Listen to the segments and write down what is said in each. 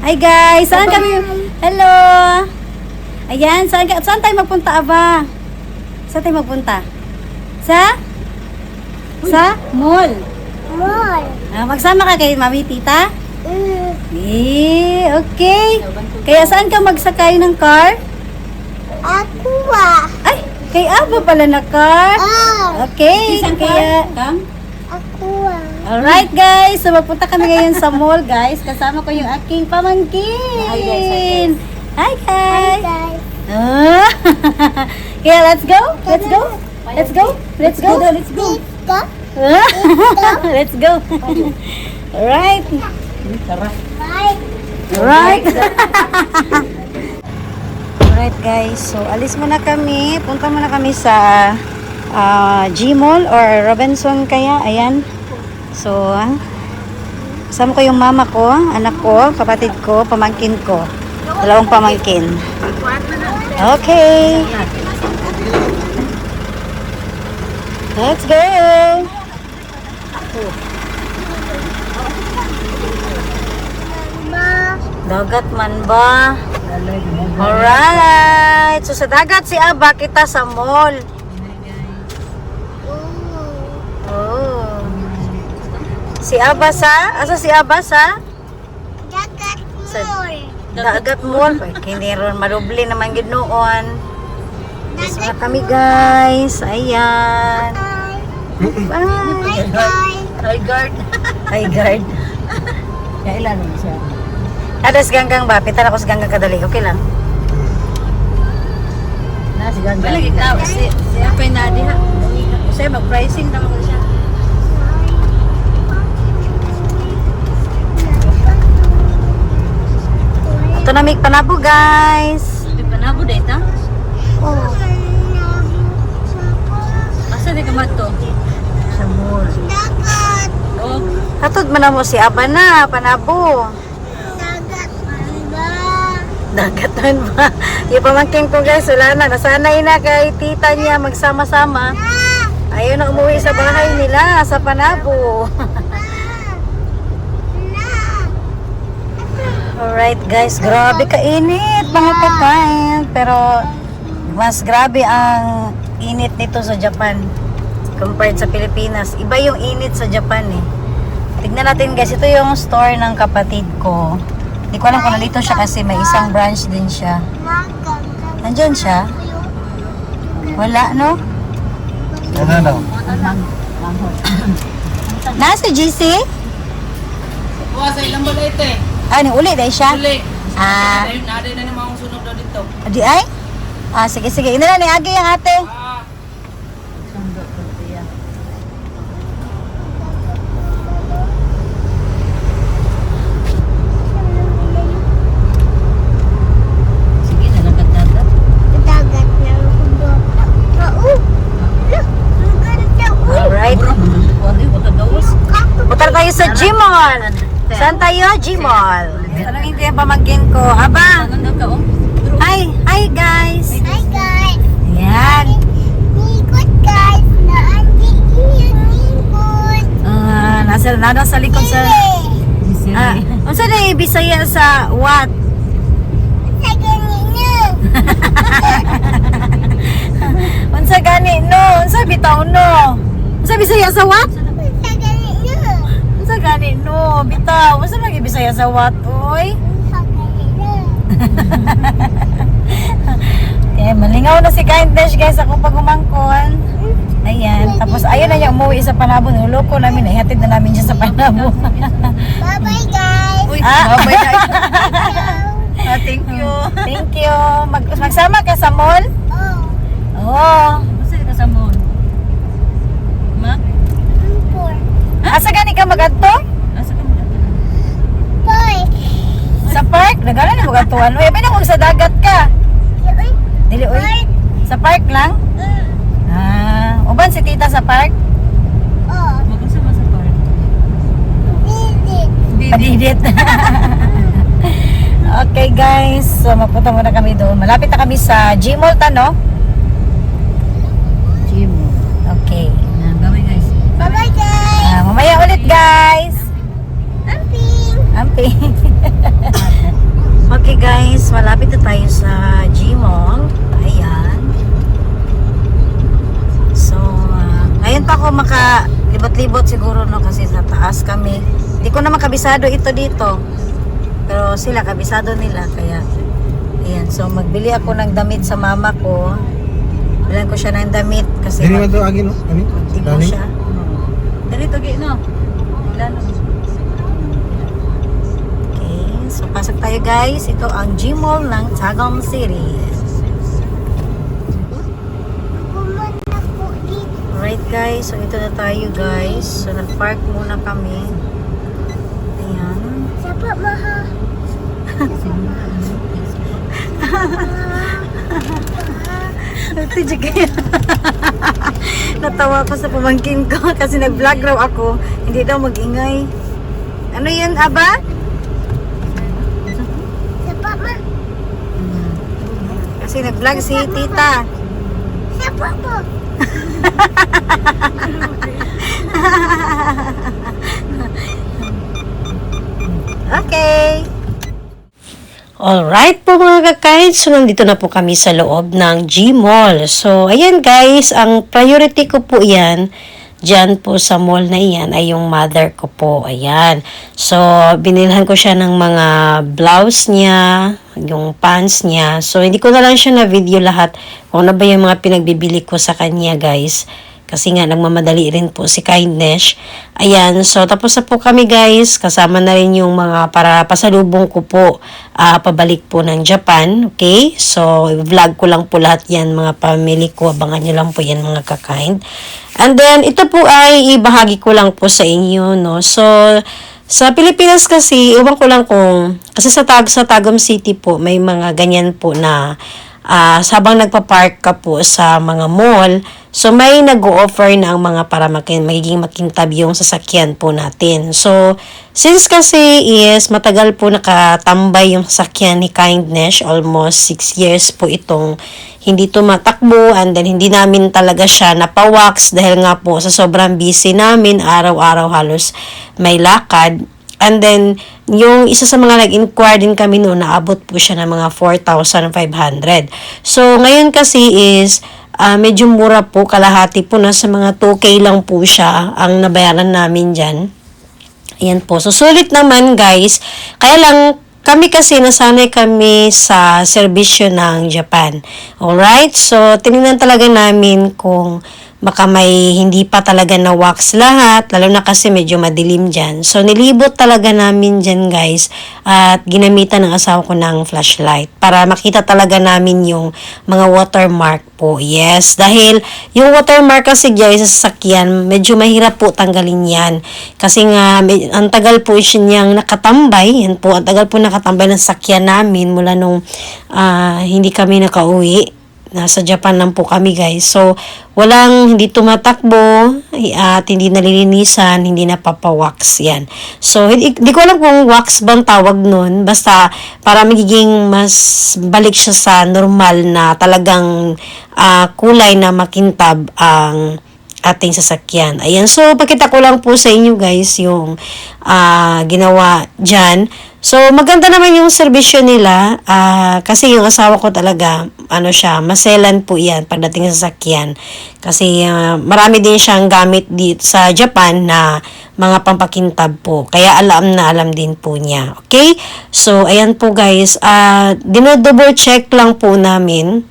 Hi guys, saan kami? Hello. Ayan, saan tayo magpunta, Aba? Saan tayo magpunta? Sa mall. Mall. Magsama ka kay Mami Tita? Okay. Kaya saan ka magsakay ng car? Aqua. Ay, kay Aba pala na car. Okay, kaya Aqua. alright guys, so magpunta kami ngayon sa mall guys. Kasama ko yung aking pamangkin. Hi guys. Hi guys. Guys. Ah. Kaya let's go. Let's go. Let's go. Let's go. Let's go. Go. Let's go. Alright. Bye. Alright. Alright guys, so alis muna kami. Punta muna kami sa G-Mall or Robinson kaya. Ayan. So, kasama ko yung mama ko, anak ko, kapatid ko, pamangkin ko. Dalawang pamangkin. Okay. Let's go. Ma. Dagat man ba? Alright. So sa dagat si Aba, kita sa mall. Oh. Si Aba sa? Asa si Aba sa? Dagat Sa- mall. Dagat mall. Ay, hindi ron marubli naman gid noon. Isa Dagat kami guys. Ayan. Bye. Bye. Hi guard. Hi guard. Kailan mo siya? Adas ganggang ba? Pitan ako sa ganggang kadali. Okay lang. Nasi ganda. Wala ikaw. Siya pa na diha. Siya mag-pricing naman ko siya. Ito na may panabo guys. May panabo dahil ta? Oh. Asa di ka mato? Sa mall. Dagat. Oh, Hatod man na mo si Aba na. Panabo. Dagat ba? Dagatan ba? Yung pamangking ko guys, wala na. Nasanay na kay tita niya magsama-sama. Ayaw na umuwi sa bahay nila sa Panabo. Alright guys, grabe kainit mga kakain. Pero mas grabe ang init nito sa Japan compared sa Pilipinas. Iba yung init sa Japan eh. Tignan natin guys, ito yung store ng kapatid ko. Hindi ko alam kung nandito siya kasi may isang branch din siya. Nandyan siya? Wala, no? Ano daw? Nasa GC? wa sa ilang balay te. Ni uli dahil siya? Uli. Ah, Naday na namang sunog daw dito. di ay? Sige, sige. Ina na ni Agi ang ate. Sundo ko siya. Sige, nalagat-lagat. Dagat ng kubot. Alright. Wari, wag ka gawas. Punta tayo sa G-Mall. Saan tayo? G-Mall. Tanongin ko yung pamangkin ko. Aba! Ano ka oh? Hi! Hi guys! Hi guys. Yan. Nikot guys. Naandi iyon nikot. Nasa likod sa... Unsa na yung Bisaya sa what? Sa ganino. Unsa gani no? Unsa bitaw no? Unsa Bisaya sa what? Sa ganino. Unsa gani no? Bitaw. Unsa lagi Bisaya sa what? Oy. Sa ganino. Okay, malingaw na si Kindness guys ako pag umangkon. Ayan, tapos ayun na niya umuwi sa Panabo. Nulo ko namin, ihatid na namin siya sa Panabo. Bye bye guys. Uy, Ah. babay na. Thank you. Thank you. Magsama ka sa mall? Oh. Oo. Asa ka sa mall? Ma? Four. Asa gani ka magadto? Asa ka mo? Boy. Sa park? Nagala na magadtuan. Uy, abay na kung sa dagat ka. Dili, uy. Sa park lang? Uban si tita sa park? Oh. Magkasama sa park. Visit. Padidit. Okay guys, so magpunta muna kami doon. Malapit na kami sa G-Mall no? Gym. Okay. Bye guys. Bye bye guys. Mamaya ulit guys. Amping. Amping. guys, malapit na tayo sa G-Mall. Ayan. So, ngayon pa ako libot-libot siguro, no, kasi sa taas kami. Hindi ko na makabisado ito dito. Pero sila, kabisado nila. Kaya, ayan. So, magbili ako ng damit sa mama ko. Bilan ko siya ng damit kasi Dili man to agi no? Ani? magtibo Dali? siya. Dali to no. Ilan? Okay, so pasok tayo guys. Ito ang G-Mall ng Tagum City. Kuman ako dito. Alright guys, so ito na tayo guys. So nag-park muna kami. Ayan. Sapa maha. Ito kaya. Natawa ko sa pamangkin ko kasi nag-vlog raw ako. Hindi daw mag-ingay. Ano yun, Aba? Sapa ma. Kasi nag-vlog si Tita. Sapa po. Okay. Alright po mga kakain, so nandito na po kami sa loob ng G-Mall. So ayan guys, ang priority ko po yan, dyan po sa mall na iyan ay yung mother ko po. Ayan. So binilhan ko siya ng mga blouse niya, yung pants niya. So hindi ko na lang siya na video lahat kung ano ba yung mga pinagbibili ko sa kanya guys. Kasi nga, nagmamadali rin po si Kindness. Ayan, so tapos na po kami guys. Kasama na rin yung mga para pasalubong ko po. Pabalik po ng Japan. Okay? So, vlog ko lang po lahat yan mga family ko. Abangan nyo lang po yan mga kakain. And then, ito po ay ibahagi ko lang po sa inyo. No? So, sa Pilipinas kasi, iwan ko lang kung, kasi sa Tagum City po, may mga ganyan po na habang nagpa-park ka po sa mga mall, so may nag-o-offer na ang mga para magiging makintab yung sasakyan po natin. So, since kasi is matagal po nakatambay yung sasakyan ni Kindness, almost 6 years po itong hindi tumatakbo, and then hindi namin talaga siya napawax dahil nga po sa sobrang busy namin, araw-araw halos may lakad. And then, yung isa sa mga nag-inquire din kami noon, naabot po siya ng mga 4,500. So, ngayon kasi is, medyo mura po, kalahati po, nasa mga 2K lang po siya ang nabayaran namin dyan. Ayan po. So, sulit naman guys. Kaya lang, kami kasi nasanay kami sa serbisyo ng Japan. Alright? So, tinignan talaga namin kung baka may hindi pa talaga na wax lahat, lalo na kasi medyo madilim dyan. So, nilibot talaga namin dyan guys, at ginamitan ng asawa ko ng flashlight para makita talaga namin yung mga watermark po. Yes, dahil yung watermark kasi guys sa sasakyan, medyo mahirap po tanggalin yan. Kasi nga, ang tagal po siya niyang nakatambay. Yan po, ang tagal po nakatambay ng sasakyan namin mula nung hindi kami nakauwi. Nasa Japan lang po kami guys. So, hindi tumatakbo at hindi nalilinisan, hindi napapawax yan. So, hindi ko alam kung wax bang tawag nun. Basta, para magiging mas balik siya sa normal na talagang kulay na makintab ang ating sasakyan. Ayan. So, pakita ko lang po sa inyo guys yung ginawa dyan. So, maganda naman yung serbisyo nila kasi yung asawa ko talaga, maselan po yan pagdating sa sasakyan. Kasi marami din siyang gamit dito sa Japan na mga pampakintab po. Kaya alam din po niya. Okay? So, ayan po guys. Dino-double check lang po namin.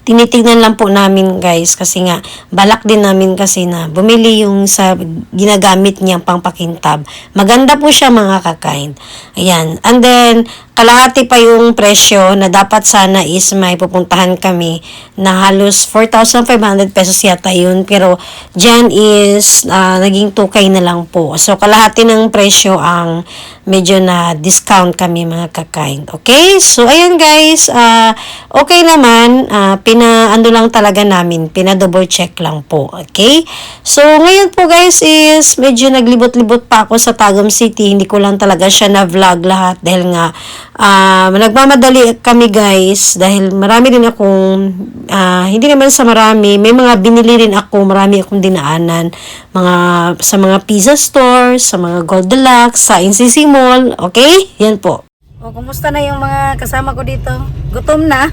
Tinitignan lang po namin guys kasi nga balak din namin kasi na bumili yung sa ginagamit niyang pangpakintab. Maganda po siya mga kakain. Ayan. And then, kalahati pa yung presyo na dapat sana is may pupuntahan kami na halos 4,500 pesos yata yun. Pero dyan is naging 2K na lang po. So, kalahati ng presyo ang medyo na discount kami mga kakain. Okay? So, ayan guys. Okay naman. Pina-ano lang talaga namin. Pina-double check lang po. Okay? So, ngayon po guys is medyo naglibot-libot pa ako sa Tagum City. Hindi ko lang talaga siya na-vlog lahat dahil nga nagmamadali kami guys dahil marami din akong hindi naman sa marami, may mga binili rin ako, marami akong dinaanan sa mga pizza store, sa mga Gold Deluxe, sa NCC Mall. Okay? Yan po. O, kumusta na yung mga kasama ko dito? Gutom na.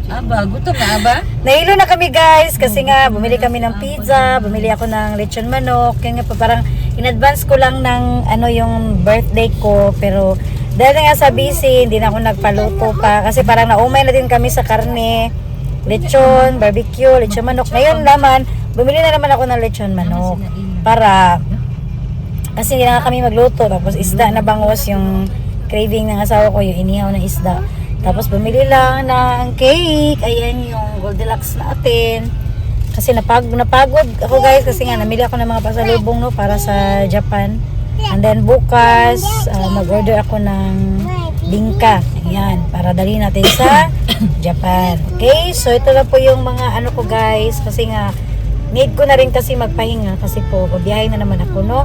Aba, gutom na aba? Nahilo na kami guys kasi nga bumili kami ng pizza, bumili ako ng lechon manok. Kaya nga pa parang in-advance ko lang ng ano yung birthday ko, pero dahil nga sa busy, hindi na ako nagpaluto pa kasi parang naumay na din kami sa karne, lechon, barbecue, lechon manok. Ngayon naman, bumili na naman ako ng lechon manok para kasi hindi na nga kami magluto, tapos isda na bangos yung craving ng asawa ko, yung inihaw na isda. Tapos bumili lang ng cake. Ayan yung Goldilocks natin. Kasi napagod ako guys kasi nga namili ako ng mga pasalubong no para sa Japan. And then bukas mag-order ako ng bingka. Ayan, para dali natin sa Japan. Okay? So ito lang po yung mga ano ko guys kasi nga need ko na rin kasi magpahinga kasi po babiyahe na naman ako no.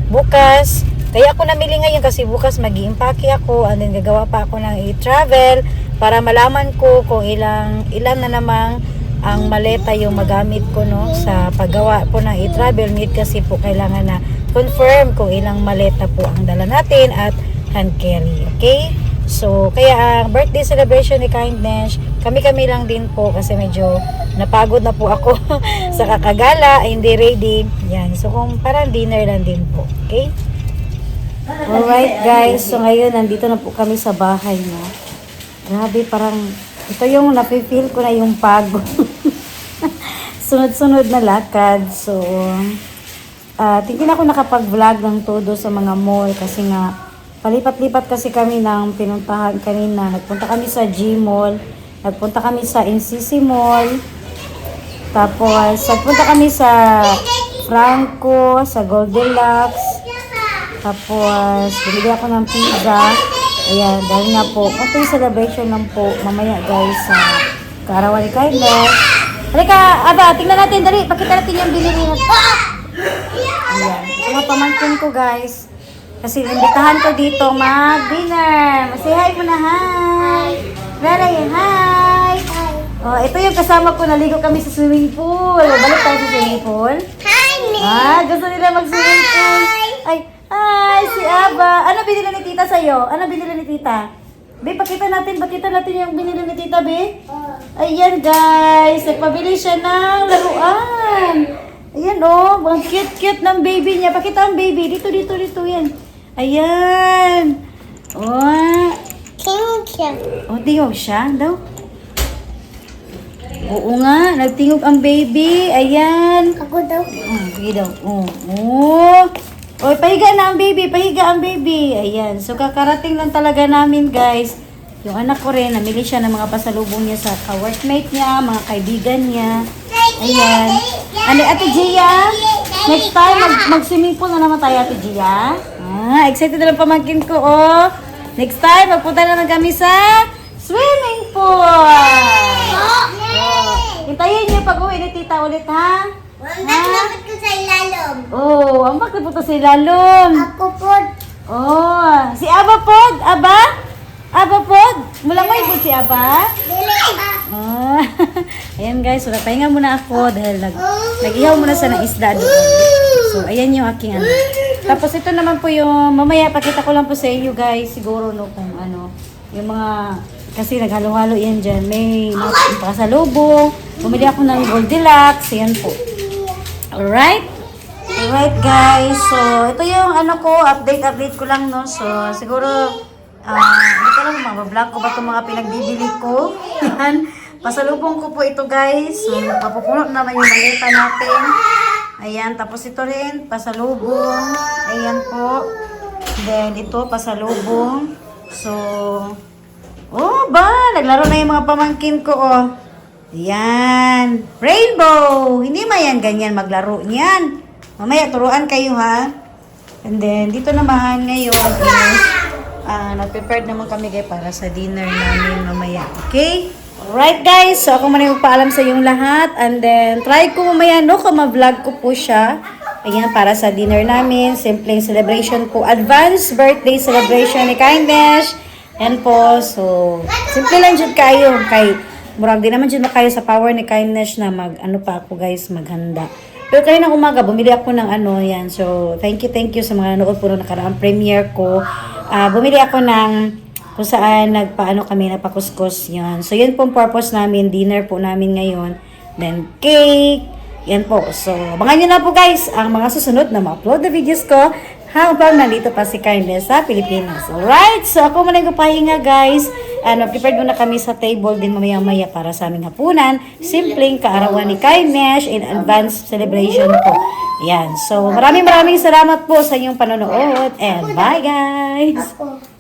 Bukas kaya ako namili ngayon kasi bukas mag-i-impake ako and then gagawa pa ako ng i-travel para malaman ko kung ilan na namang ang maleta yung magamit ko no sa paggawa po ng i-travel. Need kasi po kailangan na confirm kung ilang maleta po ang dala natin at hand carry. Okay? So, kaya ang birthday celebration ni Kindness, kami-kami lang din po kasi medyo napagod na po ako sa kakagala, hindi ready. Yan. So, kung parang dinner lang din po. Okay? Alright guys, so ngayon nandito na po kami sa bahay na. Grabe, parang ito yung nafe-feel ko na yung pagod. Sunod-sunod na lakad. So, tingin ako nakapag-vlog ng todo sa mga mall kasi nga palipat-lipat kasi kami ng pinuntahan kanina. Nagpunta kami sa G-Mall, nagpunta kami sa NCC Mall, tapos nagpunta kami sa Franco, sa Goldilocks. Tapos, bumili ako ng pizza. Ayan, dahil nga po, konting celebration lang po mamaya guys sa kaarawan ni Kindness. Halika, Aba, tingnan natin, dali, pakita natin yung binili natin. Ayan, mga pamangkin ko guys. Kasi imbitahan ko dito mag-dinner. Say hi mo na, hi! Lalay, hi! Oh, ito yung kasama ko, naligo kami sa swimming pool. Balik tayo sa swimming pool. Hi, Gusto nila mag-swimming pool. Ay, si Aba. Ano binili ni Tita sa'yo? Ano binili ni Tita? Be, pakita natin yung binili ni Tita, Be. Ayan, guys. Nagpabili siya ng laruan. Ayan, oh. Ang cute-cute ng baby niya. Pakita ang baby. Dito, yan. Ayan. Oh. Tingog siya daw. Oo nga, nagtingog ang baby. Ayan. Ako daw. Sige daw. Oy, pahiga na ang baby. Ayan. So, kakarating lang talaga namin, guys. Yung anak ko rin, namili siya ng mga pasalubong niya sa ka-workmate niya, mga kaibigan niya. Ayan. Ano, Ate Gia? Next time, mag-swimming pool na naman tayo, Ate Gia. Excited na lang pamangkin ko, oh. Next time, magpunta na lang kami sa swimming pool. Hintayin niyo pag-uwi ni Tita ulit, ha? Dapat ko sa ilalom. Oh, ang bakit po to sa ilalom? Ako po. Oh, si Aba pod? Aba pod? Mula mo ibig si Aba? Dili Ah, ayan guys, so napahinga muna ako dahil nag-ihaw muna sa ng isda doon. So, ayan yung aking ano. Tapos ito naman po yung, mamaya pakita ko lang po sa inyo guys, siguro no kung ano, yung mga, kasi naghalo-halo yan dyan. May mga pasalubong, bumili ako ng Goldilocks, yan po. Alright guys, so ito yung ano ko, update ko lang no. So siguro hindi ko lang mabablog ko ba itong mga pinagbibili ko. Yan, pasalubong ko po ito guys. So papupuno naman yung maleta natin. Ayan, tapos ito rin pasalubong. Ayan po. Then ito pasalubong. So naglaro na yung mga pamangkin ko oh. Yan. Rainbow. Hindi yan ganyan maglaro niyan. Mamaya turuan kayo ha. And then dito naman ngayon is nag-prepared naman kami kayo para sa dinner namin mamaya. Okay? Alright guys. So ako muna magpaalam sa inyong lahat. And then try ko mamaya no kung ma-vlog ko po siya. Ayan para sa dinner namin. Simpleng celebration po. Advance birthday celebration ni Kindness. Yan po. So simple lang dyan kayo. Murag di naman dyan makayo sa power ni Kindness na maghanda. Pero kaninang umaga, bumili ako ng yan. So, thank you sa mga nanood po na nakaraang premiere ko. bumili ako ng kung saan nagpakuskus yun. So, yun pong purpose namin, dinner po namin ngayon. Then, cake, yan po. So, abangan nyo na po guys ang mga susunod na ma-upload na videos ko habang nandito pa si Kindness sa Pilipinas. Alright, so ako muna yung pahinga guys. Prepared muna kami sa table din mamaya-maya para sa aming hapunan. Simpleng kaarawan ni Kindness in advance celebration po. Yan, so maraming salamat po sa inyong panonood and bye guys! Ako.